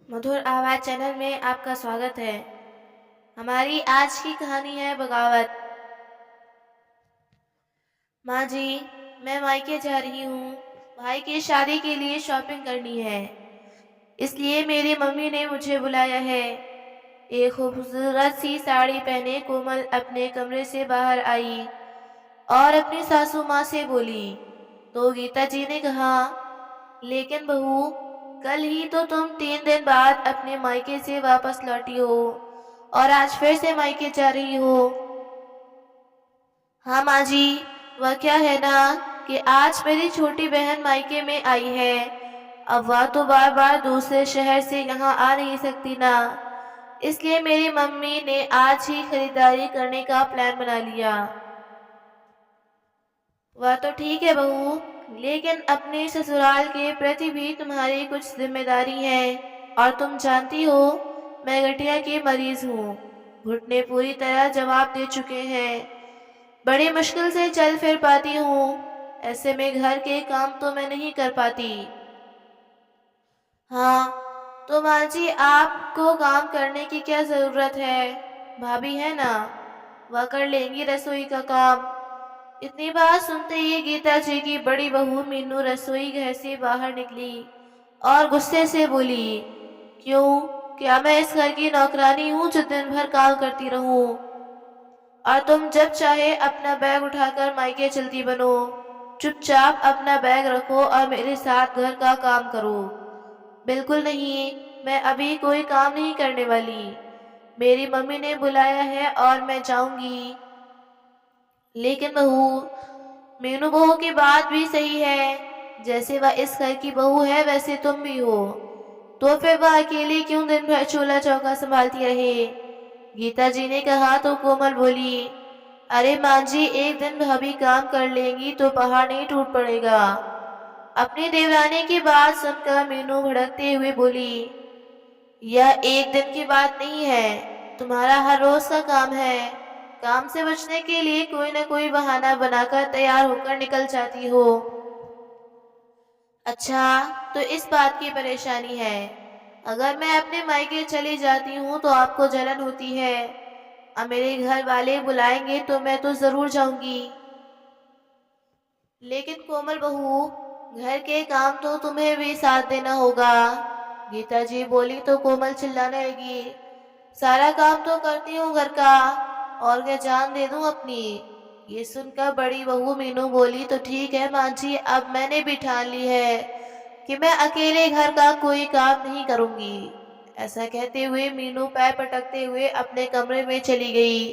मधुर आवाज़ चैनल में आपका स्वागत है। हमारी आज की कहानी है बगावत। माँ जी, मैं मायके जा रही हूँ। भाई की शादी के लिए शॉपिंग करनी है, इसलिए मेरी मम्मी ने मुझे बुलाया है। एक खूबसूरत सी साड़ी पहने कोमल अपने कमरे से बाहर आई और अपनी सासू माँ से बोली। तो गीता जी ने कहा, लेकिन बहू, कल ही तो तुम 3 दिन बाद अपने मायके से वापस लौटी हो और आज फिर से मायके जा रही हो। हाँ माँ जी, वह क्या है ना कि आज मेरी छोटी बहन मायके में आई है। अब वह तो बार बार दूसरे शहर से यहाँ आ नहीं सकती ना, इसलिए मेरी मम्मी ने आज ही खरीदारी करने का प्लान बना लिया। वह तो ठीक है बहू, लेकिन अपने ससुराल के प्रति भी तुम्हारी कुछ जिम्मेदारी है। और तुम जानती हो, मैं गठिया की मरीज हूँ। घुटने पूरी तरह जवाब दे चुके हैं। बड़ी मुश्किल से चल फिर पाती हूँ। ऐसे में घर के काम तो मैं नहीं कर पाती। हाँ, तो माँ जी, आपको काम करने की क्या जरूरत है? भाभी है ना, वह कर लेंगी रसोई का काम। इतनी बात सुनते ही गीता जी की बड़ी बहू मीनू रसोई घर से बाहर निकली और गुस्से से बोली, क्यों? क्या मैं इस घर की नौकरानी हूँ जो दिन भर काम करती रहूं? और तुम जब चाहे अपना बैग उठाकर मायके चलती बनो। चुपचाप अपना बैग रखो और मेरे साथ घर का काम करो। बिल्कुल नहीं, मैं अभी कोई काम नहीं करने वाली। मेरी मम्मी ने बुलाया है और मैं जाऊंगी। लेकिन बहू, मीनू बहू की बात भी सही है। जैसे वह इस घर की बहू है वैसे तुम भी हो, तो फिर वह अकेली क्यों दिन भर चूल्हा चौका संभालती रहे? गीता जी ने कहा तो कोमल बोली, अरे माँ जी, एक दिन भाभी काम कर लेंगी तो पहाड़ नहीं टूट पड़ेगा। अपनी देवरानी की बात सुनकर मीनू भड़कते हुए बोली, यह एक दिन की बात नहीं है, तुम्हारा हर रोज का काम है। काम से बचने के लिए कोई ना कोई बहाना बनाकर तैयार होकर निकल जाती हो। अच्छा, तो इस बात की परेशानी है। अगर मैं अपने मायके चली जाती हूँ तो आपको जलन होती है। अब मेरे घर वाले बुलाएंगे तो मैं तो जरूर जाऊंगी। लेकिन कोमल बहू, घर के काम तो तुम्हें भी साथ देना होगा। गीता जी बोली तो कोमल चिल्लाने लगी, सारा काम तो करती हूँ घर का, और क्या जान दे दूँ अपनी? ये सुनकर बड़ी बहू मीनू बोली, तो ठीक है माँ जी, अब मैंने भी ठान ली है कि मैं अकेले घर का कोई काम नहीं करूंगी। ऐसा कहते हुए मीनू पैर पटकते हुए अपने कमरे में चली गई।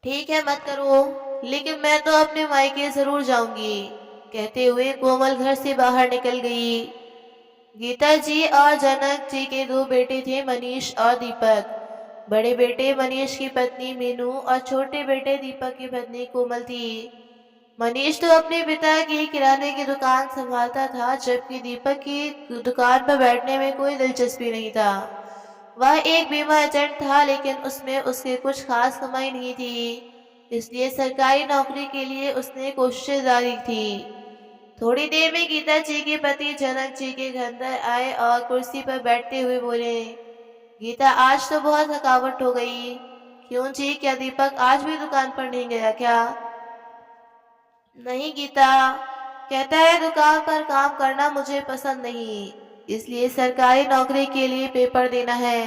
ठीक है, मत करो, लेकिन मैं तो अपने मायके जरूर जाऊंगी, कहते हुए कोमल घर से बाहर निकल गई। गीता जी और जनक जी के दो बेटे थे, मनीष और दीपक। बड़े बेटे मनीष की पत्नी मीनू और छोटे बेटे दीपक की पत्नी कोमल थी। मनीष तो अपने पिता की किराने की दुकान संभालता था, जबकि दीपक की दुकान पर बैठने में कोई दिलचस्पी नहीं था। वह एक बीमा एजेंट था, लेकिन उसमें उसके कुछ खास कमाई नहीं थी, इसलिए सरकारी नौकरी के लिए उसने कोशिशें जारी थी। थोड़ी देर में गीता जी के पति जनक जी के घर अंदर आए और कुर्सी पर बैठते हुए बोले, गीता, आज तो बहुत थकावट हो गई। क्यों जी, क्या दीपक आज भी दुकान पर नहीं गया क्या? नहीं गीता, कहता है दुकान पर काम करना मुझे पसंद नहीं, इसलिए सरकारी नौकरी के लिए पेपर देना है।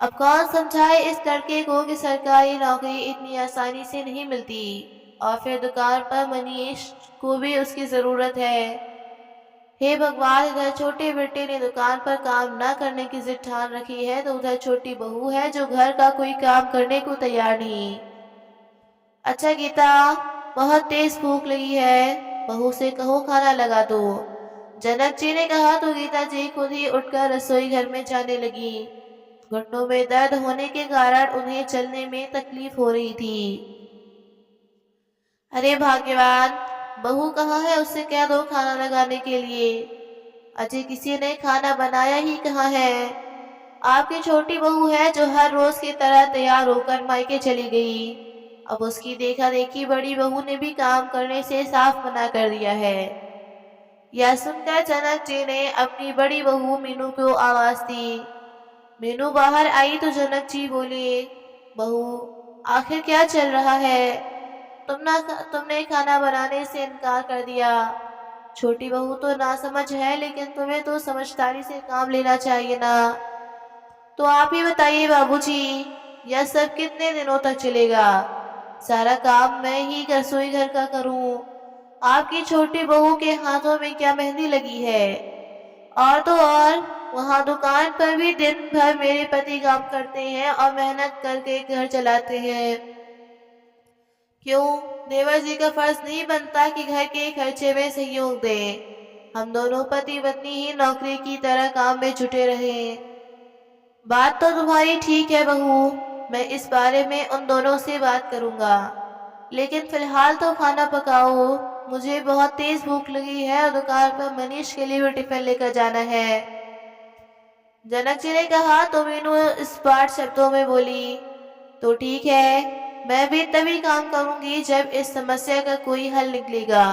अब कौन समझाए इस लड़के को कि सरकारी नौकरी इतनी आसानी से नहीं मिलती, और फिर दुकान पर मनीष को भी उसकी जरूरत है। हे भगवान, इधर छोटे बेटे ने दुकान पर काम न करने की जिद ठान रखी है, तो उधर छोटी बहू है जो घर का कोई काम करने को तैयार नहीं। अच्छा गीता, बहुत तेज भूख लगी है, बहू से कहो खाना लगा दो। जनक जी ने कहा तो गीता जी खुद ही उठकर रसोई घर में जाने लगी। घुटनों में दर्द होने के कारण उन्हें चलने में तकलीफ हो रही थी। अरे भाग्यवान, बहू कहाँ है? उससे कह दो खाना लगाने के लिए। अजय, किसी ने खाना बनाया ही कहाँ है? आपकी छोटी बहू है जो हर रोज की तरह तैयार होकर मायके चली गई। अब उसकी देखा देखी बड़ी बहू ने भी काम करने से साफ मना कर दिया है। यह सुनकर जनक जी ने अपनी बड़ी बहू मीनू को आवाज दी। मीनू बाहर आई तो जनक जी बोले, बहू आखिर क्या चल रहा है? तुमने खाना बनाने से इनकार कर दिया। छोटी बहू तो नासमझ है, लेकिन तुम्हें तो समझदारी से काम लेना चाहिए ना। तो आप ही बताइए बाबूजी, यह सब कितने दिनों तक चलेगा? सारा काम मैं ही रसोई घर का करूं। आपकी छोटी बहू के हाथों में क्या मेहंदी लगी है? और तो और वहाँ दुकान पर भी दिन भर मेरे पति काम करते हैं और मेहनत करके घर चलाते हैं। क्यों देवर जी का फर्ज नहीं बनता कि घर के खर्चे में सहयोग दें? हम दोनों पति पत्नी ही नौकरी की तरह काम में जुटे रहें। बात तो तुम्हारी ठीक है बहू, मैं इस बारे में उन दोनों से बात करूंगा। लेकिन फिलहाल तो खाना पकाओ, मुझे बहुत तेज भूख लगी है और दुकान पर मनीष के लिए भी टिफिन लेकर जाना है। जनक जी ने कहा तो मीनू स्पष्ट शब्दों में बोली, तो ठीक है, मैं भी तभी काम करूंगी जब इस समस्या का कोई हल निकलेगा।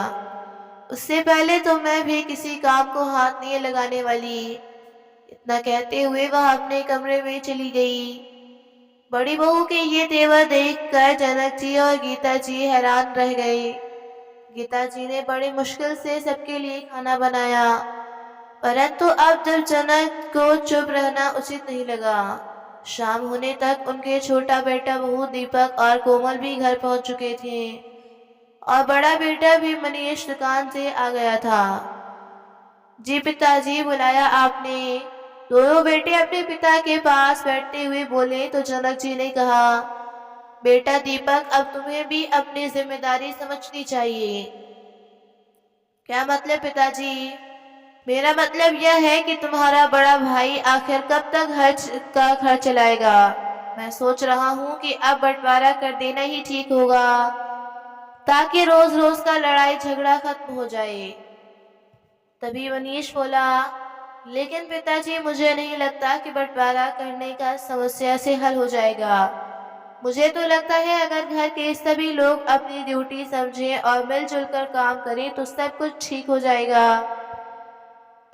उससे पहले तो मैं भी किसी काम को हाथ नहीं लगाने वाली। इतना कहते हुए वह अपने कमरे में चली गई। बड़ी बहू के ये तेवर देखकर जनक जी और गीता जी हैरान रह गए। गीता जी ने बड़ी मुश्किल से सबके लिए खाना बनाया, परंतु अब जब जनक को चुप रहना उचित नहीं लगा। शाम होने तक उनके छोटा बेटा बहू दीपक और कोमल भी घर पहुंच चुके थे और बड़ा बेटा भी मनीष दुकान से आ गया था। जी पिताजी, बुलाया आपने? दोनों बेटे अपने पिता के पास बैठते हुए बोले तो जनक जी ने कहा, बेटा दीपक, अब तुम्हें भी अपनी जिम्मेदारी समझनी चाहिए। क्या मतलब पिताजी? मेरा मतलब यह है कि तुम्हारा बड़ा भाई आखिर कब तक का खर्च चलाएगा? मैं सोच रहा हूँ कि अब बंटवारा कर देना ही ठीक होगा, ताकि रोज रोज का लड़ाई झगड़ा खत्म हो जाए। तभी मनीष बोला, लेकिन पिताजी, मुझे नहीं लगता कि बंटवारा करने का समस्या से हल हो जाएगा। मुझे तो लगता है अगर घर के सभी लोग अपनी ड्यूटी समझें और मिलजुल कर काम करें तो सब कुछ ठीक हो जाएगा।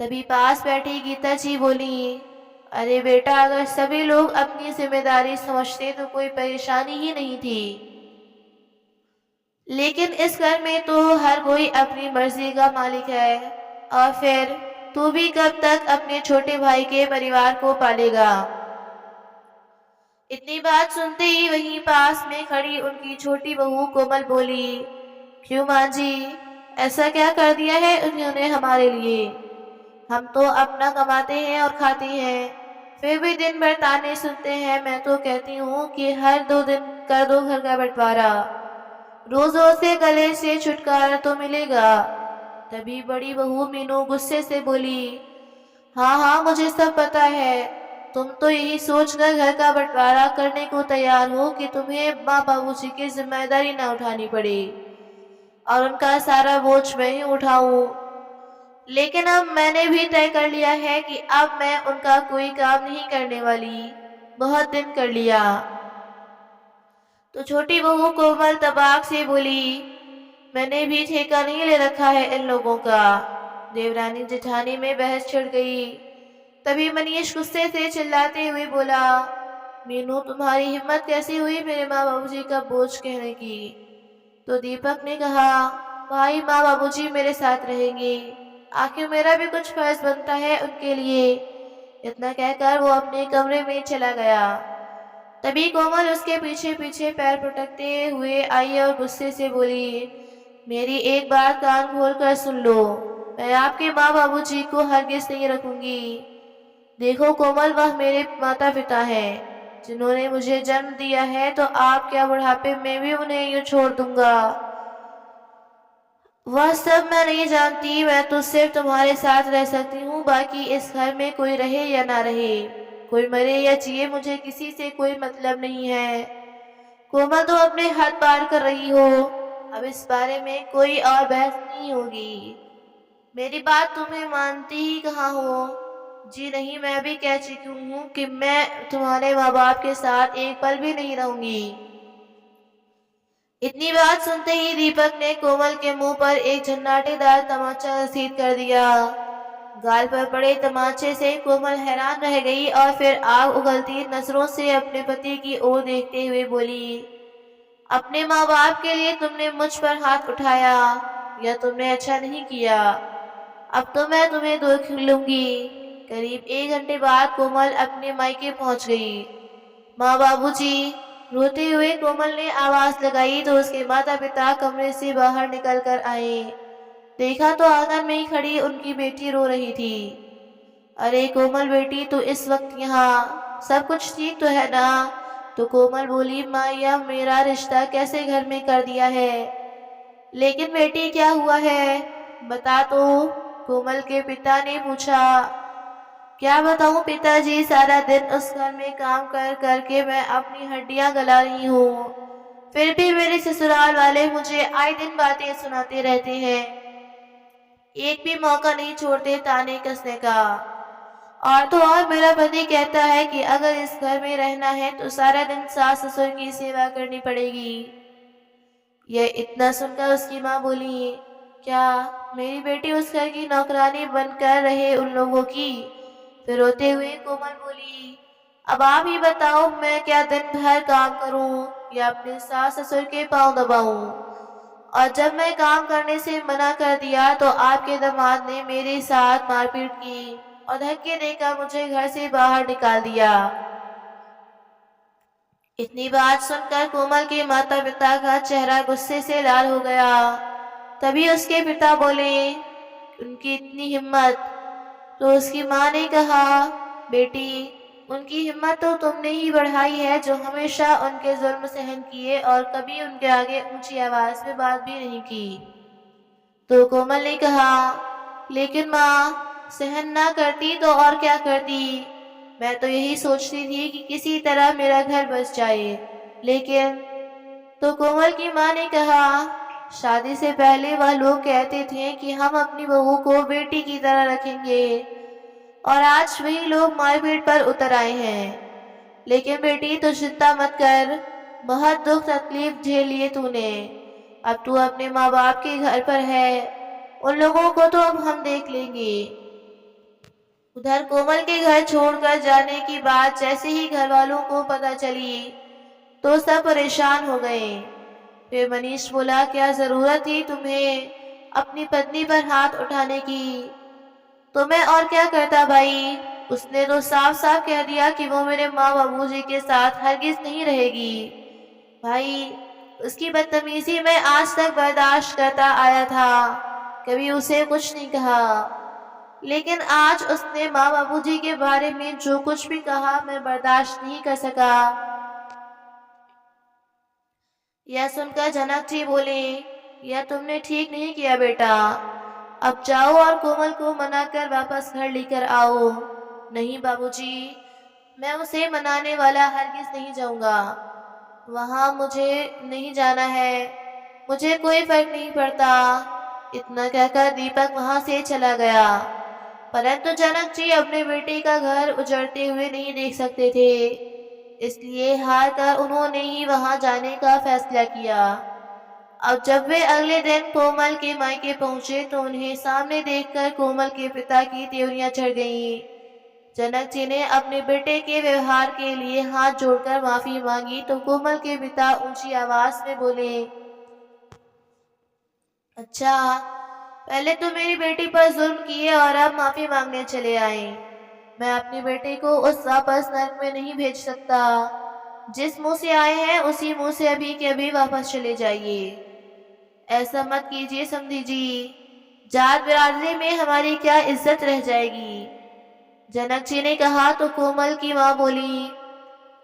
तभी पास बैठी गीता जी बोली, अरे बेटा, अगर सभी लोग अपनी जिम्मेदारी समझते तो कोई परेशानी ही नहीं थी। लेकिन इस घर में तो हर कोई अपनी मर्जी का मालिक है, और फिर तू भी कब तक अपने छोटे भाई के परिवार को पालेगा? इतनी बात सुनते ही वहीं पास में खड़ी उनकी छोटी बहू कोमल बोली, क्यों माँ जी, ऐसा क्या कर दिया है उन्होंने हमारे लिए? हम तो अपना कमाते हैं और खाते हैं, फिर भी दिन भर ताने सुनते हैं। मैं तो कहती हूँ कि हर 2 दिन कर दो घर का बंटवारा, रोज रोज से गले से छुटकारा तो मिलेगा। तभी बड़ी बहू मीनू गुस्से से बोली, हाँ हाँ, मुझे सब पता है। तुम तो यही सोचकर घर का बंटवारा करने को तैयार हो कि तुम्हें माँ बाबूजी की जिम्मेदारी न उठानी पड़े और उनका सारा बोझ मैं ही उठाऊं। लेकिन अब मैंने भी तय कर लिया है कि अब मैं उनका कोई काम नहीं करने वाली। बहुत दिन कर लिया। तो छोटी बहू कोमल तबाक से बोली, मैंने भी ठेका नहीं ले रखा है इन लोगों का। देवरानी जेठानी में बहस छिड़ गई। तभी मनीष गुस्से से चिल्लाते हुए बोला, मीनू, तुम्हारी हिम्मत कैसी हुई मेरे माँ बाबूजी का बोझ कहने की? तो दीपक ने कहा, भाई, माँ बाबूजी मेरे साथ रहेंगे, आखिर मेरा भी कुछ फर्ज बनता है उनके लिए। इतना कहकर वो अपने कमरे में चला गया। तभी कोमल उसके पीछे पीछे पैर पटकते हुए आई और गुस्से से बोली, मेरी एक बात कान खोल कर सुन लो, मैं आपके माँ बाबूजी को हरगिज नहीं रखूंगी। देखो कोमल, वह मेरे माता पिता हैं जिन्होंने मुझे जन्म दिया है, तो आप क्या बुढ़ापे में भी उन्हें यूं छोड़ दूंगा? वह सब मैं नहीं जानती, मैं तो सिर्फ तुम्हारे साथ रह सकती हूँ। बाकी इस घर में कोई रहे या ना रहे, कोई मरे या जिए, मुझे किसी से कोई मतलब नहीं है। कोमल, तो अपने हाथ पार कर रही हो, अब इस बारे में कोई और बहस नहीं होगी। मेरी बात तुम्हें मानती ही कहाँ हो? जी नहीं, मैं भी कह चुकी हूँ कि मैं तुम्हारे माँ बाप के साथ एक पल भी नहीं रहूंगी। इतनी बात सुनते ही दीपक ने कोमल के मुंह पर एक झन्नाटेदार तमाचा घसीट कर दिया। गाल पर पड़े तमाचे से कोमल हैरान रह गई और फिर आग उगलती नजरों से अपने पति की ओर देखते हुए बोली, अपने माँ बाप के लिए तुमने मुझ पर हाथ उठाया, यह तुमने अच्छा नहीं किया। अब तो मैं तुम्हें देख लूंगी। करीब 1 घंटे बाद कोमल अपने मायके पहुंच गई। माँ बाबूजी, रोते हुए कोमल ने आवाज लगाई तो उसके माता पिता कमरे से बाहर निकल कर आए। देखा तो आंगन में ही खड़ी उनकी बेटी रो रही थी। अरे कोमल बेटी, तू इस वक्त यहाँ, सब कुछ ठीक तो है ना? तो कोमल बोली, माँ यह मेरा रिश्ता कैसे घर में कर दिया है? लेकिन बेटी क्या हुआ है, बता तो, कोमल के पिता ने पूछा। क्या बताऊं पिताजी, सारा दिन उस घर में काम कर करके मैं अपनी हड्डियां गला रही हूँ। फिर भी मेरे ससुराल वाले मुझे आए दिन बातें सुनाते रहते हैं, एक भी मौका नहीं छोड़ते ताने कसने का। और तो और मेरा पति कहता है कि अगर इस घर में रहना है तो सारा दिन सास ससुर की सेवा करनी पड़ेगी। यह इतना सुनकर उसकी माँ बोली, क्या मेरी बेटी उस घर की नौकरानी बनकर रहे उन लोगों की? फिर रोते हुए कोमल बोली, अब आप ही बताओ, मैं क्या दिन भर काम करूं या अपने सास ससुर के पांव दबाऊं? और जब मैं काम करने से मना कर दिया तो आपके दामाद ने मेरे साथ मारपीट की और धक्के देकर मुझे घर से बाहर निकाल दिया। इतनी बात सुनकर कोमल के माता पिता का चेहरा गुस्से से लाल हो गया। तभी उसके पिता बोले, उनकी इतनी हिम्मत! तो उसकी माँ ने कहा, बेटी, उनकी हिम्मत तो तुमने ही बढ़ाई है जो हमेशा उनके जुल्म सहन किए और कभी उनके आगे ऊंची आवाज में बात भी नहीं की। तो कोमल ने कहा, लेकिन माँ, सहन ना करती तो और क्या करती? मैं तो यही सोचती थी कि किसी तरह मेरा घर बस जाए। लेकिन तो कोमल की माँ ने कहा, शादी से पहले वह लोग कहते थे कि हम अपनी बहू को बेटी की तरह रखेंगे और आज वही लोग मारपीट पर उतर आए हैं। लेकिन बेटी तू चिंता मत कर, बहुत दुख तकलीफ झेल लिए तूने। अब तू अपने माँ बाप के घर पर है, उन लोगों को तो अब हम देख लेंगे। उधर कोमल के घर छोड़कर जाने की बात जैसे ही घर वालों को पता चली तो सब परेशान हो गए। फिर मनीष बोला, क्या जरूरत थी तुम्हें अपनी पत्नी पर हाथ उठाने की? तो मैं और क्या करता भाई, उसने तो साफ साफ कह दिया कि वो मेरे माँ बाबूजी के साथ हरगिज नहीं रहेगी। भाई, उसकी बदतमीजी मैं आज तक बर्दाश्त करता आया था, कभी उसे कुछ नहीं कहा। लेकिन आज उसने माँ बाबूजी के बारे में जो कुछ भी कहा मैं बर्दाश्त नहीं कर सका। यह सुनकर जनक जी बोले, यह तुमने ठीक नहीं किया बेटा। अब जाओ और कोमल को मनाकर वापस घर लेकर आओ। नहीं बाबूजी, मैं उसे मनाने वाला हरगिज नहीं जाऊंगा। वहां मुझे नहीं जाना है, मुझे कोई फर्क नहीं पड़ता। इतना कहकर दीपक वहां से चला गया। परंतु जनक जी अपने बेटे का घर उजड़ते हुए नहीं देख सकते थे, इसलिए हार कर उन्होंने ही वहां जाने का फैसला किया। अब जब वे अगले दिन कोमल के मायके पहुंचे तो उन्हें सामने देखकर कोमल के पिता की त्योरियां चढ़ गईं। जनक जी ने अपने बेटे के व्यवहार के लिए हाथ जोड़कर माफी मांगी तो कोमल के पिता ऊंची आवाज में बोले, अच्छा, पहले तो मेरी बेटी पर जुल्म किए और अब माफी मांगने चले आए। मैं अपने बेटे को उस वापस नर्क में नहीं भेज सकता। जिस मुंह से आए हैं उसी मुंह से अभी के अभी वापस चले जाइए। ऐसा मत कीजिए समधी जी, जात बिरादरी में हमारी क्या इज्जत रह जाएगी। जनक जी ने कहा तो कोमल की माँ बोली,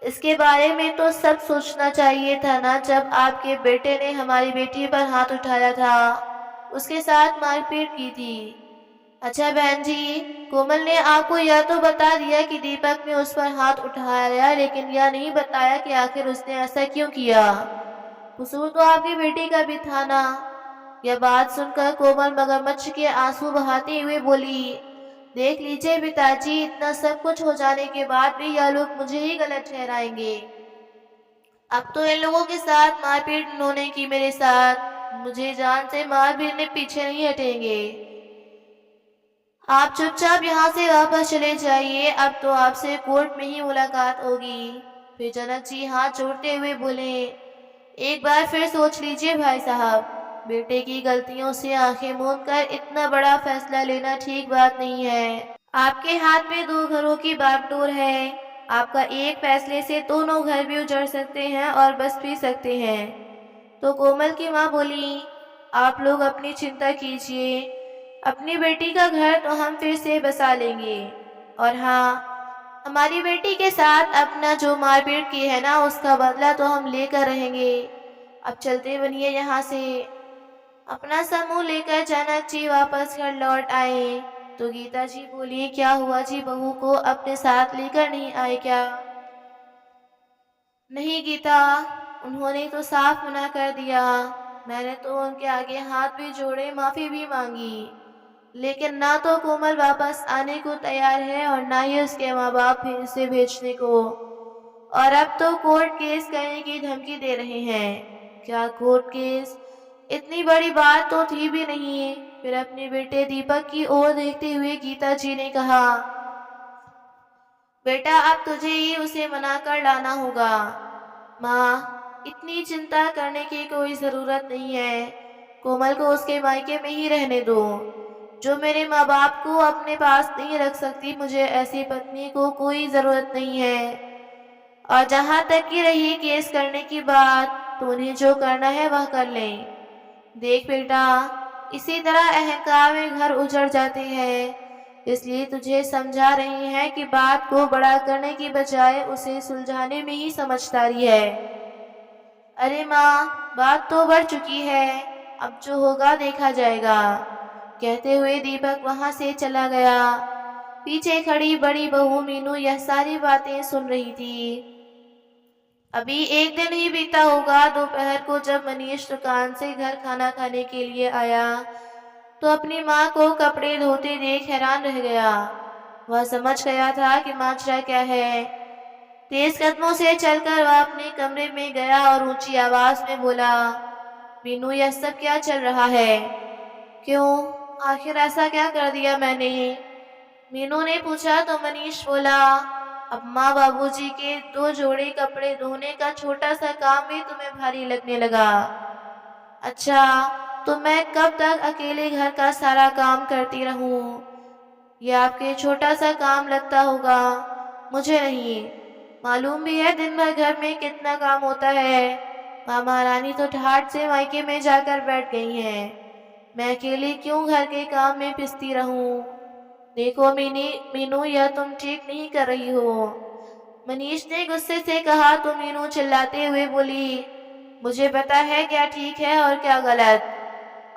इसके बारे में तो सब सोचना चाहिए था ना, जब आपके बेटे ने हमारी बेटी पर हाथ उठाया था, उसके साथ मारपीट की थी। अच्छा बहन जी, कोमल ने आपको यह तो बता दिया कि दीपक ने उस पर हाथ उठाया, लेकिन यह नहीं बताया कि आखिर उसने ऐसा क्यों किया। कसूर तो आपकी बेटी का भी था ना। यह बात सुनकर कोमल मगरमच्छ के आंसू बहाते हुए बोली, देख लीजिए पिताजी, इतना सब कुछ हो जाने के बाद भी यह लोग मुझे ही गलत ठहराएंगे। अब तो इन लोगों के साथ मारपीट उन्होंने की मेरे साथ, मुझे जान से मार भी ने पीछे नहीं हटेंगे। आप चुपचाप यहाँ से वापस चले जाइए, अब तो आपसे कोर्ट में ही मुलाकात होगी। फिर जनक जी हाथ जोड़ते हुए बोले, एक बार फिर सोच लीजिए भाई साहब, बेटे की गलतियों से आंखें मूंद कर इतना बड़ा फैसला लेना ठीक बात नहीं है। आपके हाथ में दो घरों की बागडोर है, आपका एक फैसले से दोनों घर भी उजड़ सकते हैं और बस भी सकते हैं। तो कोमल की माँ बोली, आप लोग अपनी चिंता कीजिए, अपनी बेटी का घर तो हम फिर से बसा लेंगे। और हाँ, हमारी बेटी के साथ अपना जो मारपीट की है ना, उसका बदला तो हम लेकर रहेंगे। अब चलते बनिए यहाँ से। अपना समूह लेकर जनक जी वापस घर लौट आए तो गीता जी बोली, क्या हुआ जी, बहू को अपने साथ लेकर नहीं आए क्या? नहीं गीता, उन्होंने तो साफ मना कर दिया। मैंने तो उनके आगे हाथ भी जोड़े, माफी भी मांगी, लेकिन ना तो कोमल वापस आने को तैयार है और ना ही उसके माँ बाप भी उसे भेजने को। और अब तो कोर्ट केस करने की धमकी दे रहे हैं। क्या कोर्ट केस? इतनी बड़ी बात तो थी भी नहीं। फिर अपने बेटे दीपक की ओर देखते हुए गीता जी ने कहा, बेटा अब तुझे ही उसे मना कर लाना होगा। माँ, इतनी चिंता करने की कोई ज़रूरत नहीं है। कोमल को उसके मायके में ही रहने दो। जो मेरे माँ बाप को अपने पास नहीं रख सकती, मुझे ऐसी पत्नी को कोई ज़रूरत नहीं है। और जहाँ तक की रही केस करने की बात, तो उन्हें जो करना है वह कर लें। देख बेटा, इसी तरह अहंकार में घर उजड़ जाते हैं। इसलिए तुझे समझा रही हैं कि बात को बड़ा करने की बजाय उसे सुलझाने में ही समझदारी है। अरे माँ, बात तो बढ़ चुकी है, अब जो होगा देखा जाएगा। कहते हुए दीपक वहां से चला गया। पीछे खड़ी बड़ी बहू मीनू यह सारी बातें सुन रही थी। अभी एक दिन ही बीता होगा, दोपहर को जब मनीष दुकान से घर खाना खाने के लिए आया तो अपनी माँ को कपड़े धोते देख हैरान रह गया। वह समझ गया था कि माजरा क्या है। तेज कदमों से चलकर वह अपने कमरे में गया और ऊंची आवाज में बोला, मीनू यह सब क्या चल रहा है? क्यों, आखिर ऐसा क्या कर दिया मैंने? मीनू ने पूछा तो मनीष बोला, अब माँ बाबूजी के दो जोड़े कपड़े धोने का छोटा सा काम भी तुम्हें भारी लगने लगा। अच्छा, तो मैं कब तक अकेले घर का सारा काम करती रहूं? ये आपके छोटा सा काम लगता होगा, मुझे नहीं। मालूम भी है दिन भर घर में कितना काम होता है। माँ महारानी तो ठाठ से मायके में जाकर बैठ गई हैं। मैं अकेली क्यों घर के काम में पिसती रहूं? देखो मीनू, यह तुम ठीक नहीं कर रही हो। मनीष ने गुस्से से कहा तो मीनू चिल्लाते हुए बोली, मुझे पता है क्या ठीक है और क्या गलत।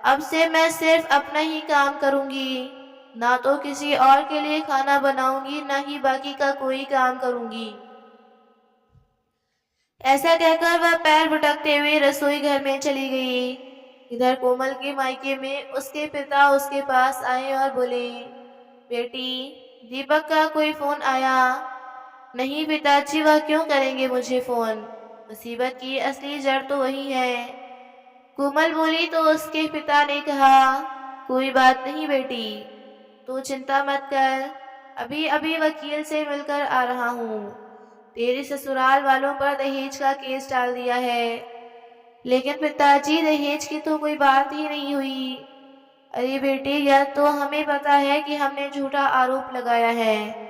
अब से मैं सिर्फ अपना ही काम करूंगी, ना तो किसी और के लिए खाना बनाऊंगी, ना ही बाकी का कोई काम करूंगी। ऐसा कहकर वह पैर भटकते हुए रसोई घर में चली गई। इधर कोमल के मायके में उसके पिता उसके पास आए और बोले, बेटी, दीपक का कोई फोन आया? नहीं पिताजी, वह क्यों करेंगे मुझे फोन? मुसीबत की असली जड़ तो वही है। कोमल बोली तो उसके पिता ने कहा, कोई बात नहीं बेटी, तू चिंता मत कर, अभी अभी वकील से मिलकर आ रहा हूँ। तेरे ससुराल वालों पर दहेज का केस डाल दिया है। लेकिन पिताजी, दहेज की तो कोई बात ही नहीं हुई। अरे बेटे, यह तो हमें पता है कि हमने झूठा आरोप लगाया है,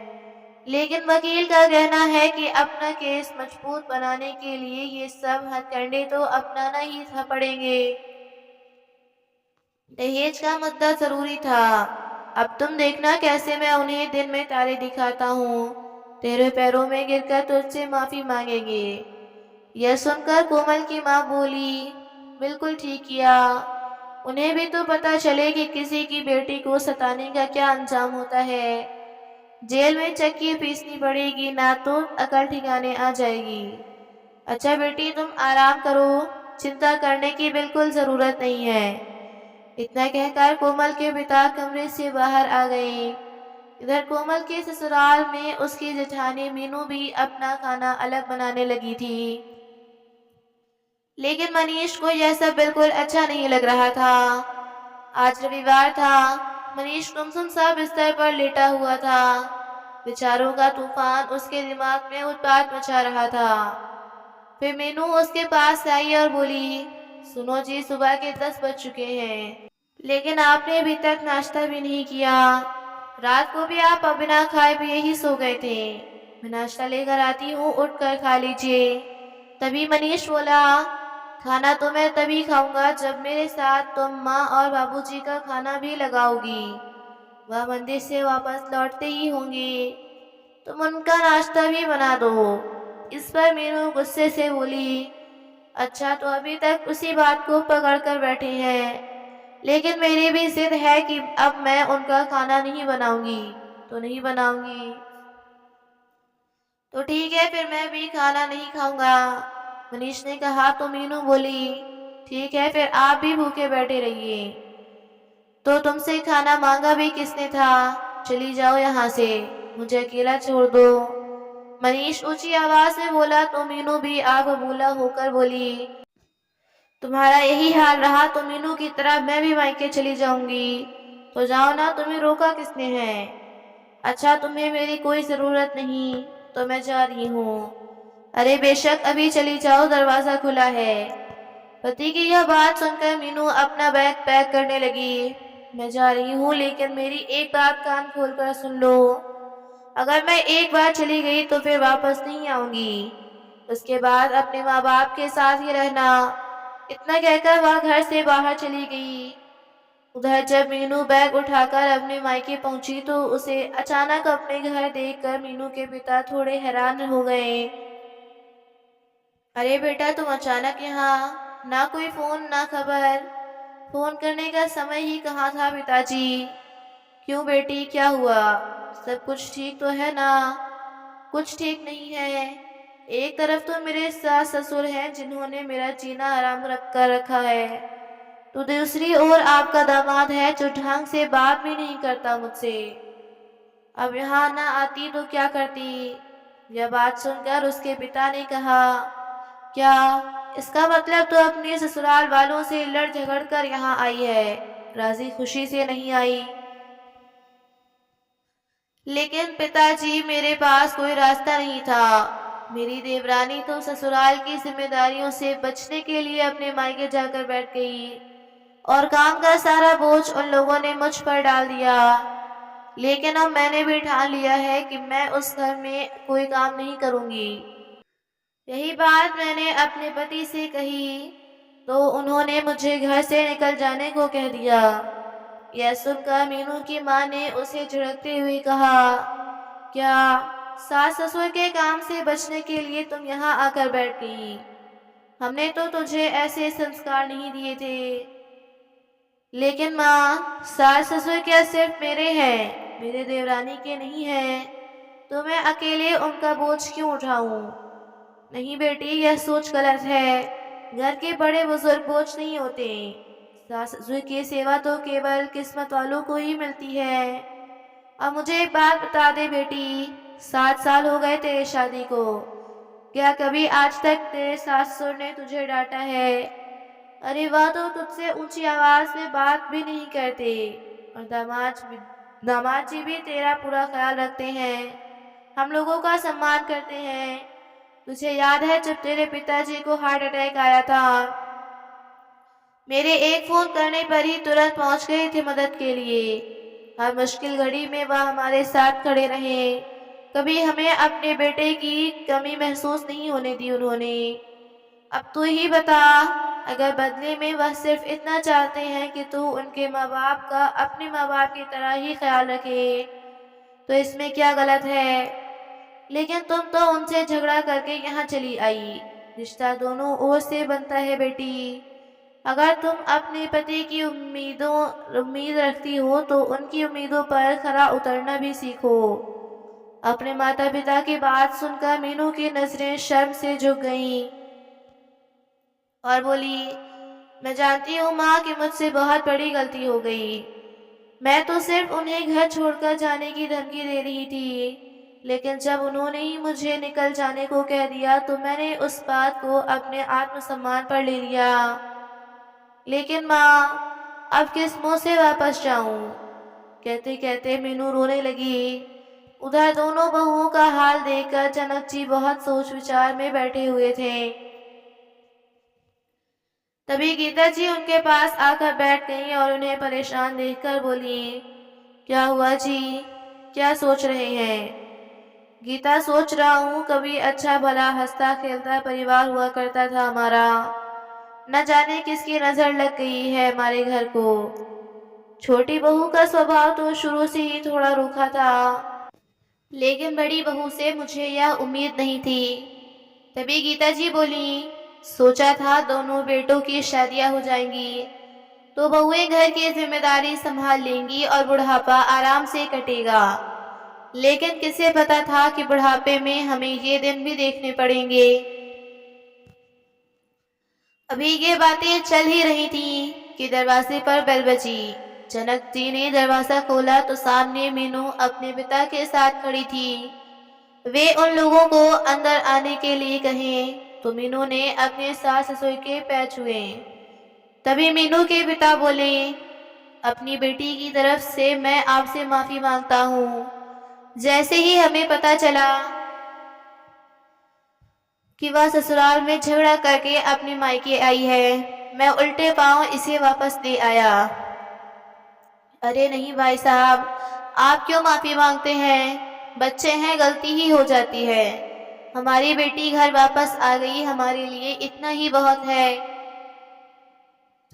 लेकिन वकील का कहना है कि अपना केस मजबूत बनाने के लिए ये सब हथकंडे तो अपनाना ही पड़ेंगे। दहेज का मुद्दा जरूरी था। अब तुम देखना कैसे मैं उन्हें दिन में तारे दिखाता हूँ। तेरे पैरों में गिरकर तुझसे माफी मांगेंगे। यह सुनकर कोमल की माँ बोली, बिल्कुल ठीक किया। उन्हें भी तो पता चले कि किसी की बेटी को सताने का क्या अंजाम होता है। जेल में चक्की पीसनी पड़ेगी, ना तो अकल ठिकाने आ जाएगी। अच्छा बेटी, तुम आराम करो, चिंता करने की बिल्कुल जरूरत नहीं है। इतना कहकर कोमल के पिता कमरे से बाहर आ गए। इधर कोमल के ससुराल में उसकी जेठानी मीनू भी अपना खाना अलग बनाने लगी थी। लेकिन मनीष को यह सब बिल्कुल अच्छा नहीं लग रहा था। आज रविवार था। मनीष गुमसुम सा बिस्तर पर लेटा हुआ था। विचारों का तूफान उसके दिमाग में उत्पात मचा रहा था। फिर मीनू उसके पास आई और बोली, सुनो जी, सुबह के 10 बज चुके हैं, लेकिन आपने अभी तक नाश्ता भी नहीं किया। रात को भी आप बिना खाए पिए ही सो गए थे। मैं नाश्ता लेकर आती हूँ, उठकर खा लीजिए। तभी मनीष बोला, खाना तो मैं तभी खाऊंगा जब मेरे साथ तुम माँ और बाबूजी का खाना भी लगाओगी। वह मंदिर से वापस लौटते ही होंगे, तुम उनका नाश्ता भी बना दो। इस पर मीनू गुस्से से बोली, अच्छा तो अभी तक उसी बात को पकड़ कर बैठे हैं, लेकिन मेरी भी जिद है कि अब मैं उनका खाना नहीं बनाऊंगी तो नहीं बनाऊंगी। तो ठीक है, फिर मैं भी खाना नहीं खाऊंगा, मनीष ने कहा। तो मीनू बोली, ठीक है, फिर आप भी भूखे बैठे रहिए। तो तुमसे खाना मांगा भी किसने था? चली जाओ यहाँ से, मुझे अकेला छोड़ दो। मनीष ऊंची आवाज में बोला। तो मीनू भी आग बबूला होकर बोली, तुम्हारा यही हाल रहा तो मीनू की तरह मैं भी मायके चली जाऊंगी। तो जाओ ना, तुम्हें रोका किसने है? अच्छा, तुम्हें मेरी कोई जरूरत नहीं तो मैं जा रही हूँ। अरे बेशक, अभी चली जाओ, दरवाजा खुला है। पति की यह बात सुनकर मीनू अपना बैग पैक करने लगी। मैं जा रही हूँ, लेकिन मेरी एक बात कान खोलकर सुन लो। अगर मैं एक बार चली गई तो फिर वापस नहीं आऊंगी। उसके बाद अपने माँ बाप के साथ ही रहना। इतना कहकर वह घर से बाहर चली गई। उधर जब मीनू बैग उठाकर अपने मायके पहुंची तो उसे अचानक अपने घर देखकर मीनू के पिता थोड़े हैरान हो गए। अरे बेटा, तुम अचानक यहाँ? ना कोई फोन ना खबर। फोन करने का समय ही कहाँ था पिताजी। क्यों बेटी, क्या हुआ? सब कुछ ठीक तो है ना? कुछ ठीक नहीं है। एक तरफ तो मेरे सास ससुर हैं जिन्होंने मेरा जीना आराम रख कर रखा है, तो दूसरी ओर आपका दामाद है जो ढंग से बात भी नहीं करता मुझसे। अब यहाँ ना आती तो क्या करती? यह बात सुनकर उसके पिता ने कहा, क्या इसका मतलब तो अपने ससुराल वालों से लड़ झगड़ कर यहाँ आई है, राजी खुशी से नहीं आई। लेकिन पिताजी, मेरे पास कोई रास्ता नहीं था। मेरी देवरानी तो ससुराल की जिम्मेदारियों से बचने के लिए अपने मायके जाकर बैठ गई और काम का सारा बोझ उन लोगों ने मुझ पर डाल दिया। लेकिन अब मैंने भी ठान लिया है कि मैं उस घर में कोई काम नहीं करूंगी। यही बात मैंने अपने पति से कही तो उन्होंने मुझे घर से निकल जाने को कह दिया। यह सुनकर मीनू की माँ ने उसे झिड़कते हुए कहा, क्या सास ससुर के काम से बचने के लिए तुम यहाँ आकर बैठ गई? हमने तो तुझे ऐसे संस्कार नहीं दिए थे। लेकिन माँ, सास ससुर क्या सिर्फ मेरे हैं, मेरे देवरानी के नहीं हैं? तो मैं अकेले उनका बोझ क्यों उठाऊं? नहीं बेटी, यह सोच गलत है। घर के बड़े बुजुर्ग बोझ नहीं होते। सास ससुर की सेवा तो केवल किस्मत वालों को ही मिलती है। अब मुझे एक बात बता दे बेटी, 7 साल हो गए तेरे शादी को, क्या कभी आज तक तेरे सास ससुर ने तुझे डांटा है? अरे वह तो तुझसे ऊंची आवाज में बात भी नहीं करते, और दामाद जी भी तेरा पूरा ख्याल रखते हैं, हम लोगों का सम्मान करते हैं। तुझे याद है जब तेरे पिताजी को हार्ट अटैक आया था, मेरे एक फोन करने पर ही तुरंत पहुंच गए थे मदद के लिए। हर मुश्किल घड़ी में वह हमारे साथ खड़े रहे, कभी हमें अपने बेटे की कमी महसूस नहीं होने दी उन्होंने। अब तू ही बता, अगर बदले में वह सिर्फ इतना चाहते हैं कि तू उनके माँ बाप का अपने माँ बाप की तरह ही ख्याल रखे, तो इसमें क्या गलत है? लेकिन तुम तो उनसे झगड़ा करके यहाँ चली आई। रिश्ता दोनों ओर से बनता है बेटी। अगर तुम अपने पति की उम्मीद रखती हो तो उनकी उम्मीदों पर खरा उतरना भी सीखो। अपने माता पिता की बात सुनकर मीनू की नजरें शर्म से झुक गईं और बोली, मैं जानती हूँ माँ कि मुझसे बहुत बड़ी गलती हो गई। मैं तो सिर्फ उन्हें घर छोड़कर जाने की धमकी दे रही थी, लेकिन जब उन्होंने ही मुझे निकल जाने को कह दिया तो मैंने उस बात को अपने आत्मसम्मान पर ले लिया। लेकिन माँ, अब किस मुंह से वापस जाऊं? कहते कहते मीनू रोने लगी। उधर दोनों बहुओं का हाल देखकर जनक जी बहुत सोच विचार में बैठे हुए थे। तभी गीता जी उनके पास आकर बैठ गईं और उन्हें परेशान देखकर बोली, क्या हुआ जी, क्या सोच रहे हैं? गीता, सोच रहा हूँ कभी अच्छा भला हंसता खेलता परिवार हुआ करता था हमारा, न जाने किसकी नजर लग गई है हमारे घर को। छोटी बहू का स्वभाव तो शुरू से ही थोड़ा रूखा था, लेकिन बड़ी बहू से मुझे यह उम्मीद नहीं थी। तभी गीता जी बोली, सोचा था दोनों बेटों की शादियां हो जाएंगी तो बहुएं घर की जिम्मेदारी संभाल लेंगी और बुढ़ापा आराम से कटेगा। लेकिन किसे पता था कि बुढ़ापे में हमें ये दिन भी देखने पड़ेंगे। अभी ये बातें चल ही रही थीं कि दरवाजे पर बेल बजी। जनक जी ने दरवाजा खोला तो सामने मीनू अपने पिता के साथ खड़ी थी। वे उन लोगों को अंदर आने के लिए कहें तो मीनू ने अपने सास ससुर के पैर छुए। तभी मीनू के पिता बोले, अपनी बेटी की तरफ से मैं आपसे माफी मांगता हूँ। जैसे ही हमें पता चला कि वह ससुराल में झगड़ा करके अपनी मायके आई है, मैं उल्टे पांव इसे वापस ले आया। अरे नहीं भाई साहब, आप क्यों माफी मांगते हैं? बच्चे हैं, गलती ही हो जाती है। हमारी बेटी घर वापस आ गई, हमारे लिए इतना ही बहुत है।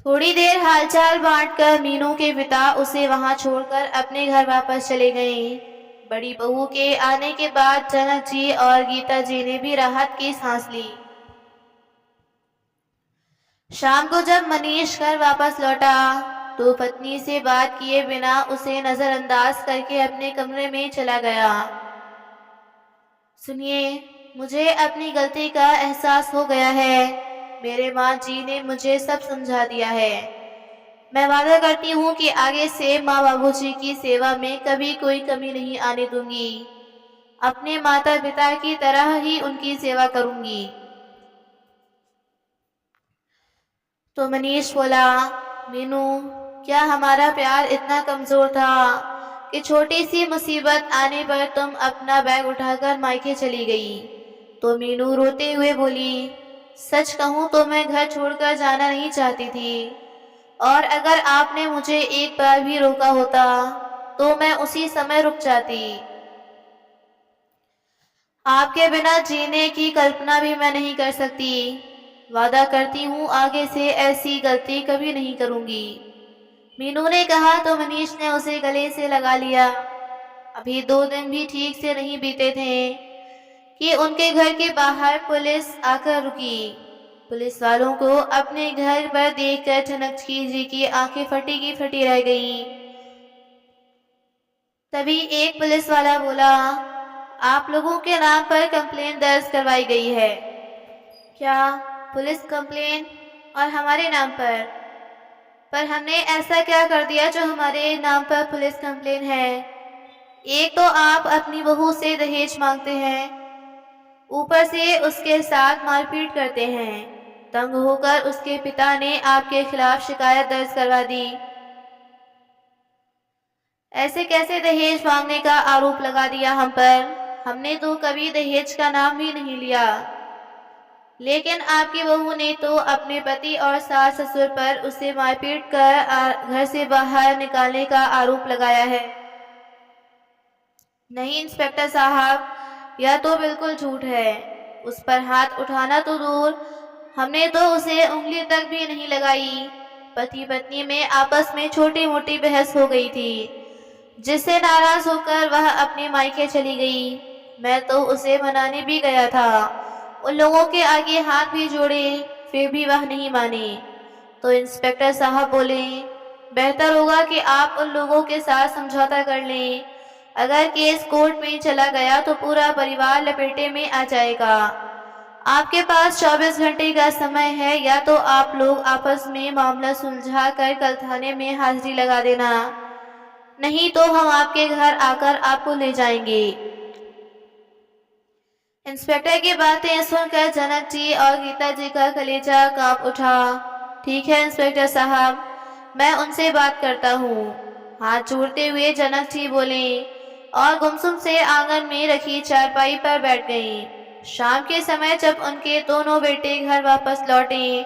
थोड़ी देर हालचाल बांटकर मीनू के पिता उसे वहां छोड़कर अपने घर वापस चले गए। बड़ी बहू के आने के बाद जनक जी और गीता जी ने भी राहत की सांस ली। शाम को जब मनीष घर वापस लौटा तो पत्नी से बात किए बिना उसे नजरअंदाज करके अपने कमरे में चला गया। सुनिए, मुझे अपनी गलती का एहसास हो गया है। मेरे माँ जी ने मुझे सब समझा दिया है। मैं वादा करती हूँ कि आगे से माँ बाबूजी की सेवा में कभी कोई कमी नहीं आने दूंगी। अपने माता पिता की तरह ही उनकी सेवा करूंगी। तो मनीष बोला, मीनू, क्या हमारा प्यार इतना कमजोर था कि छोटी सी मुसीबत आने पर तुम अपना बैग उठाकर मायके चली गई? तो मीनू रोते हुए बोली, सच कहूँ तो मैं घर छोड़कर जाना नहीं चाहती थी, और अगर आपने मुझे एक बार भी रोका होता तो मैं उसी समय रुक जाती। आपके बिना जीने की कल्पना भी मैं नहीं कर सकती। वादा करती हूँ आगे से ऐसी गलती कभी नहीं करूंगी। मीनू ने कहा तो मनीष ने उसे गले से लगा लिया। अभी 2 दिन भी ठीक से नहीं बीते थे कि उनके घर के बाहर पुलिस आकर रुकी। पुलिस वालों को अपने घर पर देखकर जनक जी की आंखें फटी की फटी रह गईं। तभी एक पुलिस वाला बोला, आप लोगों के नाम पर कंप्लेंट दर्ज करवाई गई है। क्या? Police complaint? और हमारे नाम पर हमने ऐसा क्या कर दिया जो हमारे नाम पर पुलिस कंप्लेंट है? एक तो आप अपनी बहू से दहेज मांगते हैं, ऊपर से उसके साथ मारपीट करते हैं। तंग होकर उसके पिता ने आपके खिलाफ शिकायत दर्ज करवा दी। ऐसे कैसे दहेज मांगने का आरोप लगा दिया हम पर? हमने तो कभी दहेज का नाम ही नहीं लिया। लेकिन आपकी बहू ने तो अपने पति और सास ससुर पर उसे मारपीट कर घर से बाहर निकालने का आरोप लगाया है। नहीं इंस्पेक्टर साहब, यह तो बिल्कुल झूठ है। उस पर हाथ उठाना तो दूर, हमने तो उसे उंगली तक भी नहीं लगाई। पति पत्नी में आपस में छोटी मोटी बहस हो गई थी, जिससे नाराज होकर वह अपने मायके चली गई। मैं तो उसे मनाने भी गया था, उन लोगों के आगे हाथ भी जोड़े, फिर भी वह नहीं माने। तो इंस्पेक्टर साहब बोले, बेहतर होगा कि आप उन लोगों के साथ समझौता कर लें। अगर केस कोर्ट में चला गया तो पूरा परिवार लपेटे में आ जाएगा। आपके पास 24 घंटे का समय है, या तो आप लोग आपस में मामला सुलझा कर कल थाने में हाजिरी लगा देना, नहीं तो हम आपके घर आकर आपको ले जाएंगे। इंस्पेक्टर की बातें सुनकर जनक जी और गीता जी का कलेजा कांप उठा। ठीक है इंस्पेक्टर साहब, मैं उनसे बात करता हूँ। हाथ जोड़ते हुए जनक जी बोले और गुमसुम से आंगन में रखी चारपाई पर बैठ गईं। शाम के समय जब उनके दोनों बेटे घर वापस लौटे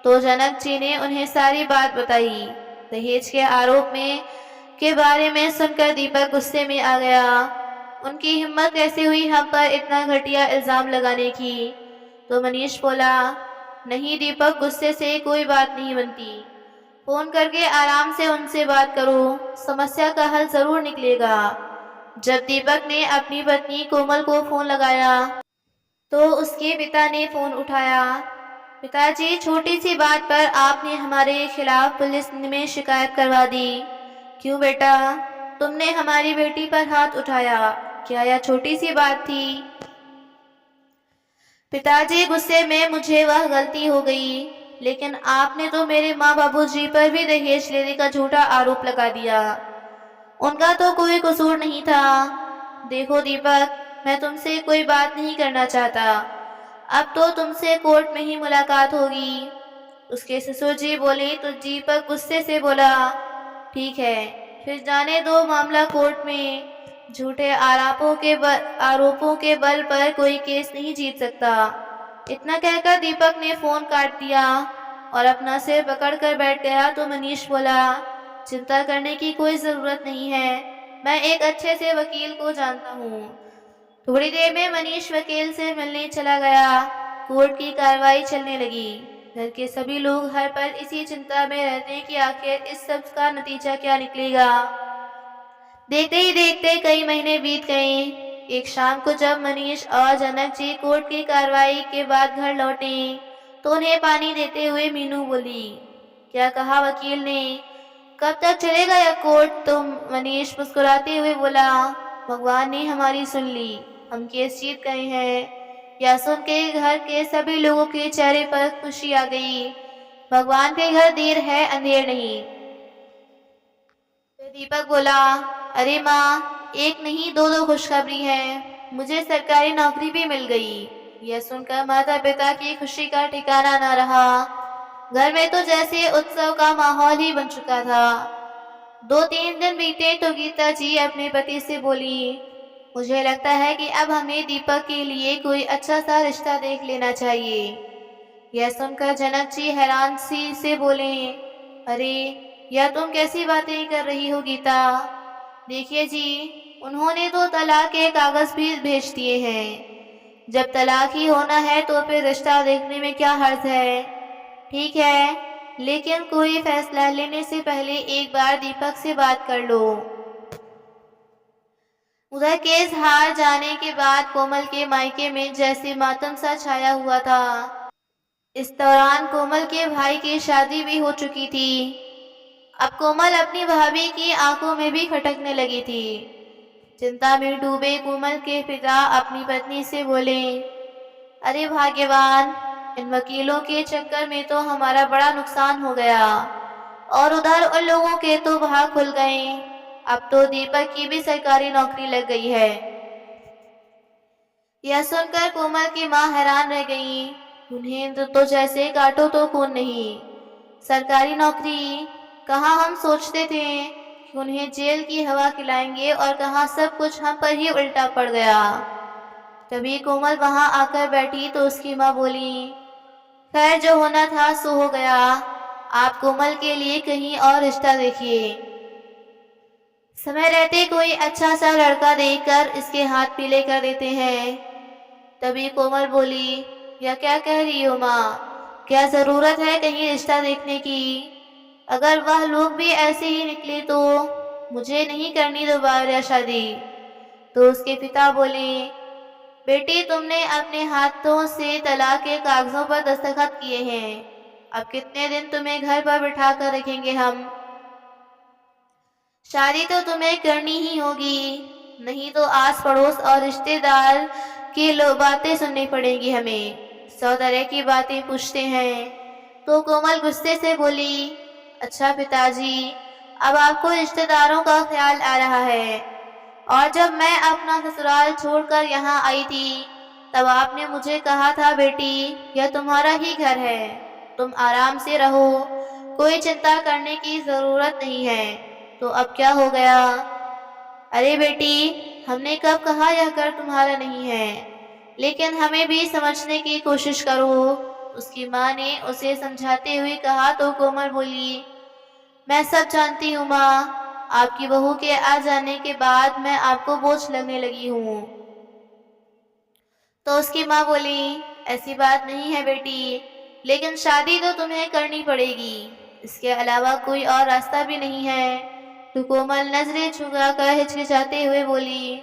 तो जनक जी ने उन्हें सारी बात बताई। दहेज के आरोप में के बारे में सुनकर दीपक गुस्से में आ गया। उनकी हिम्मत कैसे हुई हम पर इतना घटिया इल्जाम लगाने की। तो मनीष बोला, नहीं दीपक, गुस्से से कोई बात नहीं बनती। फोन करके आराम से उनसे बात करो, समस्या का हल जरूर निकलेगा। जब दीपक ने अपनी पत्नी कोमल को फोन लगाया तो उसके पिता ने फोन उठाया। पिताजी, छोटी सी बात पर आपने हमारे खिलाफ पुलिस में शिकायत करवा दी। क्यों बेटा, तुमने हमारी बेटी पर हाथ उठाया? क्या यह छोटी सी बात थी? पिताजी, गुस्से में मुझे वह गलती हो गई, लेकिन आपने तो मेरे माँ बाबूजी पर भी दहेज लेने का झूठा आरोप लगा दिया। उनका तो कोई कसूर नहीं था। देखो दीपक, मैं तुमसे कोई बात नहीं करना चाहता। अब तो तुमसे कोर्ट में ही मुलाकात होगी। उसके ससुर जी बोले तो दीपक गुस्से से बोला, ठीक है, फिर जाने दो मामला कोर्ट में। झूठे आरोपों के बल पर कोई केस नहीं जीत सकता। इतना कहकर दीपक ने फोन काट दिया और अपना सिर पकड़कर बैठ गया। तो मनीष बोला, चिंता करने की कोई जरूरत नहीं है, मैं एक अच्छे से वकील को जानता हूँ। थोड़ी देर में मनीष वकील से मिलने चला गया। कोर्ट की कार्रवाई चलने लगी। घर के सभी लोग हर पल इसी चिंता में रहते हैं कि आखिर इस सब का नतीजा क्या निकलेगा। देखते ही देखते कई महीने बीत गए। एक शाम को जब मनीष और जनक जी कोर्ट की कार्रवाई के बाद घर लौटे तो उन्हें पानी देते हुए मीनू बोली, क्या कहा वकील ने? कब तक चलेगा यह कोर्ट? तो मनीष मुस्कुराते हुए बोला, भगवान ने हमारी सुन ली, हम केस जीत गए हैं। यह सुन के घर के सभी लोगों के चेहरे पर खुशी आ गई। भगवान के घर देर है अंधेर नहीं। फिर दीपक बोला, अरे माँ, एक नहीं दो दो खुशखबरी है, मुझे सरकारी नौकरी भी मिल गई। यह सुनकर माता पिता की खुशी का ठिकाना न रहा। घर में तो जैसे उत्सव का माहौल ही बन चुका था। 2-3 दिन बीते तो गीता जी अपने पति से बोली, मुझे लगता है कि अब हमें दीपक के लिए कोई अच्छा सा रिश्ता देख लेना चाहिए। यह सुनकर जनक जी हैरान सी से बोले, अरे यह तुम कैसी बातें कर रही हो गीता? देखिए जी, उन्होंने तो तलाक के कागज भी भेज दिए हैं। जब तलाक ही होना है तो फिर रिश्ता देखने में क्या हर्ज है? ठीक है, लेकिन कोई फैसला लेने से पहले एक बार दीपक से बात कर लो। उधर केस हार जाने के बाद कोमल के मायके में जैसे मातम सा छाया हुआ था। इस दौरान कोमल के भाई की शादी भी हो चुकी थी। अब कोमल अपनी भाभी की आंखों में भी खटकने लगी थी। चिंता में डूबे कोमल के पिता अपनी पत्नी से बोले, अरे भाग्यवान, इन वकीलों के चक्कर में तो हमारा बड़ा नुकसान हो गया और उधर उन लोगों के तो भाग खुल गए। अब तो दीपक की भी सरकारी नौकरी लग गई है। यह सुनकर कोमल की माँ हैरान रह गई। उन्हें तो जैसे काटो तो खून नहीं। सरकारी नौकरी? कहाँ हम सोचते थे कि उन्हें जेल की हवा खिलाएंगे और कहाँ सब कुछ हम पर ही उल्टा पड़ गया। तभी कोमल वहां आकर बैठी तो उसकी माँ बोली, खैर जो होना था सो हो गया, आप कोमल के लिए कहीं और रिश्ता देखिए। समय रहते कोई अच्छा सा लड़का देखकर इसके हाथ पीले कर देते हैं। तभी कोमल बोली, यह क्या कह रही हो माँ? क्या जरूरत है कहीं रिश्ता देखने की? अगर वह लोग भी ऐसे ही निकले तो मुझे नहीं करनी दोबारा शादी। तो उसके पिता बोले, बेटी तुमने अपने हाथों से तलाक के कागजों पर दस्तखत किए हैं, अब कितने दिन तुम्हें घर पर बिठा कर रखेंगे हम? शादी तो तुम्हें करनी ही होगी, नहीं तो आस पड़ोस और रिश्तेदार की बातें सुननी पड़ेगी हमें। 100 तरह की बातें पूछते हैं। तो कोमल गुस्से से बोली, अच्छा पिताजी, अब आपको रिश्तेदारों का ख्याल आ रहा है। और जब मैं अपना ससुराल छोड़कर यहाँ आई थी तब आपने मुझे कहा था बेटी यह तुम्हारा ही घर है, तुम आराम से रहो, कोई चिंता करने की ज़रूरत नहीं है। तो अब क्या हो गया? अरे बेटी, हमने कब कहा यह घर तुम्हारा नहीं है, लेकिन हमें भी समझने की कोशिश करो। उसकी माँ ने उसे समझाते हुए कहा तो कोमल बोली, मैं सब जानती हूँ माँ, आपकी बहू के आ जाने के बाद मैं आपको बोझ लगने लगी हूँ। तो उसकी माँ बोली, ऐसी बात नहीं है बेटी, लेकिन शादी तो तुम्हें करनी पड़ेगी, इसके अलावा कोई और रास्ता भी नहीं है। तो कोमल नजरें झुकाकर हिचकिचाते हुए बोली,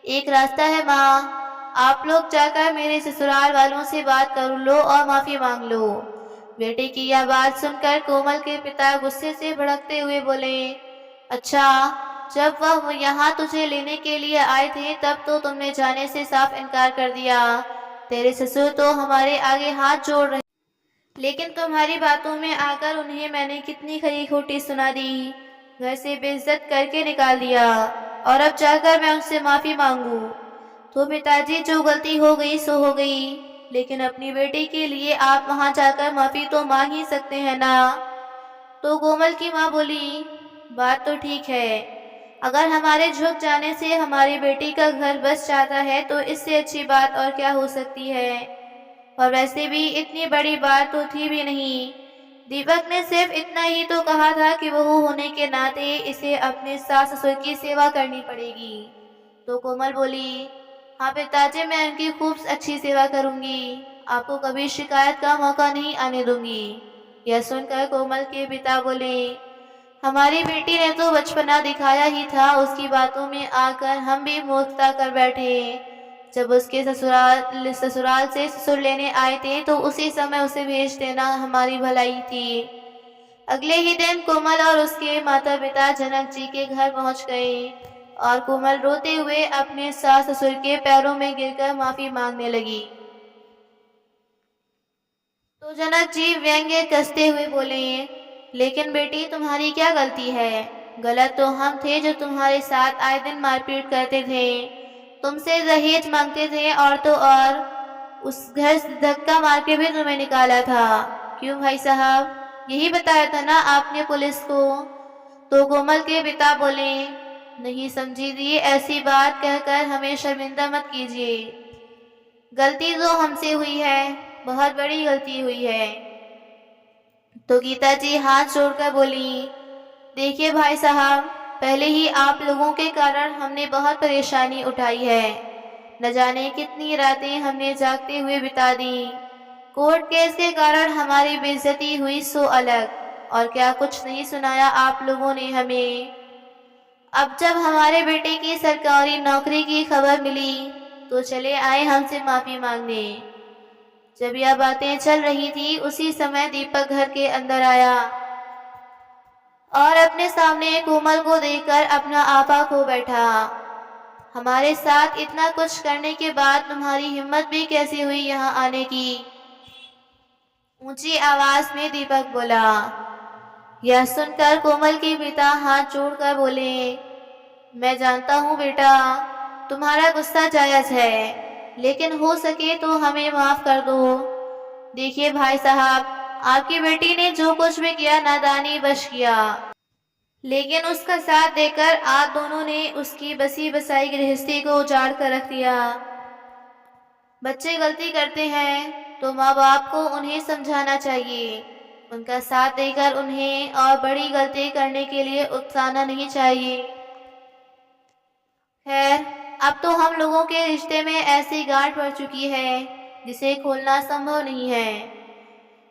एक रास्ता है माँ, आप लोग जाकर मेरे ससुराल वालों से बात कर लो और माफी मांग लो। बेटे की यह बात सुनकर कोमल के पिता गुस्से से भड़कते हुए बोले, अच्छा, जब वह यहाँ तुझे लेने के लिए आए थे तब तो तुमने जाने से साफ इनकार कर दिया। तेरे ससुर तो हमारे आगे हाथ जोड़ रहे, लेकिन तुम्हारी बातों में आकर उन्हें मैंने कितनी खरी खोटी सुना दी, घर से बेइज्जत करके निकाल दिया, और अब जाकर मैं उनसे माफी मांगू। तो पिताजी, जो गलती हो गई सो हो गई, लेकिन अपनी बेटी के लिए आप वहां जाकर माफी तो मांग ही सकते हैं ना। तो कोमल की माँ बोली, बात तो ठीक है, अगर हमारे झुक जाने से हमारी बेटी का घर बस जाता है तो इससे अच्छी बात और क्या हो सकती है। और वैसे भी इतनी बड़ी बात तो थी भी नहीं, दीपक ने सिर्फ इतना ही तो कहा था कि बहू होने के नाते इसे अपने सास ससुर की सेवा करनी पड़ेगी। तो कोमल बोली, हाँ पिताजी, मैं उनकी खूब अच्छी सेवा करूंगी, आपको कभी शिकायत का मौका नहीं आने दूंगी। यह सुनकर कोमल के पिता बोले, हमारी बेटी ने तो बचपना दिखाया ही था, उसकी बातों में आकर हम भी मूर्खता कर बैठे। जब उसके ससुराल से ससुर लेने आए थे तो उसी समय उसे भेज देना हमारी भलाई थी। अगले ही दिन कोमल और उसके माता पिता जनक जी के घर पहुंच गए और कोमल रोते हुए अपने सास ससुर के पैरों में गिरकर माफी मांगने लगी। तो जनक जी व्यंग्य कसते हुए बोले, लेकिन बेटी, तुम्हारी क्या गलती है? गलत तो हम थे जो तुम्हारे साथ आए दिन मारपीट करते थे, तुमसे दहेज मांगते थे, और तो और उस घर से धक्का मार के भी तुम्हें निकाला था। क्यों भाई साहब, यही बताया था ना आपने पुलिस को? तो कोमल के पिता बोले, नहीं समझी दी, ऐसी बात कहकर हमें शर्मिंदा मत कीजिए, गलती तो हमसे हुई है, बहुत बड़ी गलती हुई है। तो गीता जी हाथ जोड़कर बोली, देखिए भाई साहब, पहले ही आप लोगों के कारण हमने बहुत परेशानी उठाई है, न जाने कितनी रातें हमने जागते हुए बिता दी, कोर्ट केस के कारण हमारी बेइज्जती हुई सो अलग, और क्या कुछ नहीं सुनाया आप लोगों ने हमें। अब जब हमारे बेटे की सरकारी नौकरी की खबर मिली तो चले आए हमसे माफी मांगने। जब यह बातें चल रही थी उसी समय दीपक घर के अंदर आया और अपने सामने कोमल को देखकर अपना आपा खो बैठा। हमारे साथ इतना कुछ करने के बाद तुम्हारी हिम्मत भी कैसी हुई यहाँ आने की? ऊंची आवाज में दीपक बोला। यह सुनकर कोमल के पिता हाथ जोड़कर बोले, मैं जानता हूँ बेटा, तुम्हारा गुस्सा जायज है, लेकिन हो सके तो हमें माफ कर दो। देखिए भाई साहब, आपकी बेटी ने जो कुछ भी किया नादानी बश किया, लेकिन उसका साथ देकर आप दोनों ने उसकी बसी बसाई गृहस्थी को उजाड़ कर रख दिया। बच्चे गलती करते हैं तो माँ बाप को उन्हें समझाना चाहिए, उनका साथ देकर उन्हें और बड़ी गलती करने के लिए उकसाना नहीं चाहिए। खैर, अब तो हम लोगों के रिश्ते में ऐसी गांठ पड़ चुकी है जिसे खोलना संभव नहीं है,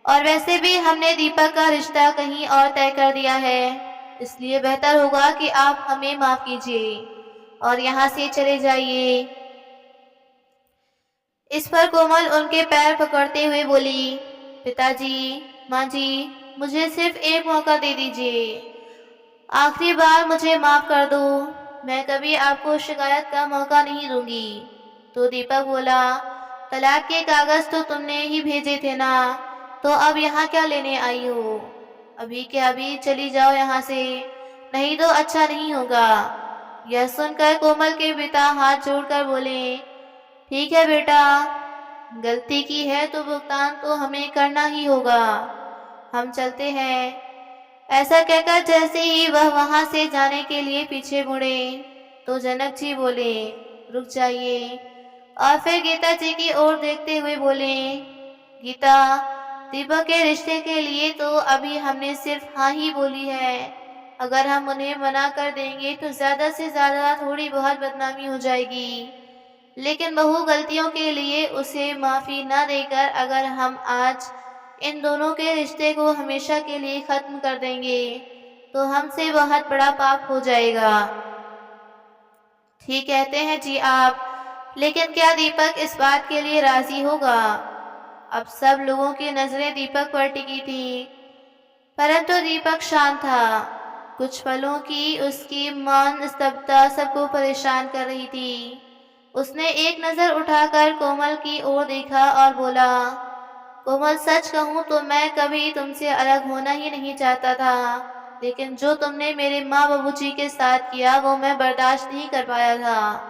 और वैसे भी हमने दीपक का रिश्ता कहीं और तय कर दिया है, इसलिए बेहतर होगा कि आप हमें माफ कीजिए और यहाँ से चले जाइए। इस पर कोमल उनके पैर पकड़ते हुए बोली, पिताजी, माँ जी, मुझे सिर्फ एक मौका दे दीजिए, आखिरी बार मुझे माफ कर दो, मैं कभी आपको शिकायत का मौका नहीं दूंगी। तो दीपक बोला, तलाक के कागज तो तुमने ही भेजे थे ना, तो अब यहाँ क्या लेने आई हो? अभी के अभी चली जाओ यहाँ से, नहीं तो अच्छा नहीं होगा। यह सुनकर कोमल के पिता हाथ जोड़कर बोले, ठीक है बेटा, गलती की है तो भुगतान तो हमें करना ही होगा। हम चलते हैं। ऐसा कहकर जैसे ही वह वहां से जाने के लिए पीछे मुड़े तो जनक जी बोले, रुक जाइए। और फिर गीता जी की ओर देखते हुए बोले, गीता, दीपक के रिश्ते के लिए तो अभी हमने सिर्फ हाँ ही बोली है। अगर हम उन्हें मना कर देंगे तो ज्यादा से ज्यादा थोड़ी बहुत बदनामी हो जाएगी। लेकिन बहु गलतियों के लिए उसे माफी न देकर अगर हम आज इन दोनों के रिश्ते को हमेशा के लिए खत्म कर देंगे तो हमसे बहुत बड़ा पाप हो जाएगा। ठीक कहते हैं जी आप, लेकिन क्या दीपक इस बात के लिए राजी होगा? अब सब लोगों की नजरें दीपक पर टिकी थी, परंतु दीपक शांत था। कुछ पलों की उसकी मौन स्तब्धता सबको परेशान कर रही थी। उसने एक नजर उठाकर कोमल की ओर देखा और बोला, कोमल, सच कहूँ तो मैं कभी तुमसे अलग होना ही नहीं चाहता था, लेकिन जो तुमने मेरे माँ बाबूजी के साथ किया वो मैं बर्दाश्त नहीं कर पाया था।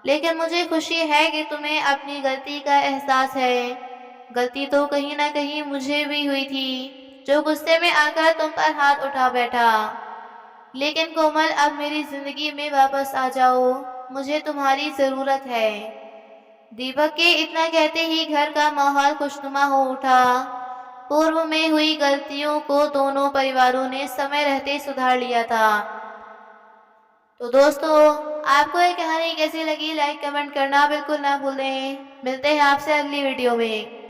लेकिन मुझे खुशी है कि तुम्हें अपनी गलती का एहसास है। गलती तो कहीं ना कहीं मुझे भी हुई थी, जो गुस्से में आकर तुम पर हाथ उठा बैठा। लेकिन कोमल, अब मेरी जिंदगी में वापस आ जाओ, मुझे तुम्हारी जरूरत है। दीपक के इतना कहते ही घर का माहौल खुशनुमा हो उठा। पूर्व में हुई गलतियों को दोनों परिवारों ने समय रहते सुधार लिया था। तो दोस्तों, आपको ये कहानी कैसी लगी, लाइक कमेंट करना बिल्कुल ना भूलें। मिलते हैं आपसे अगली वीडियो में।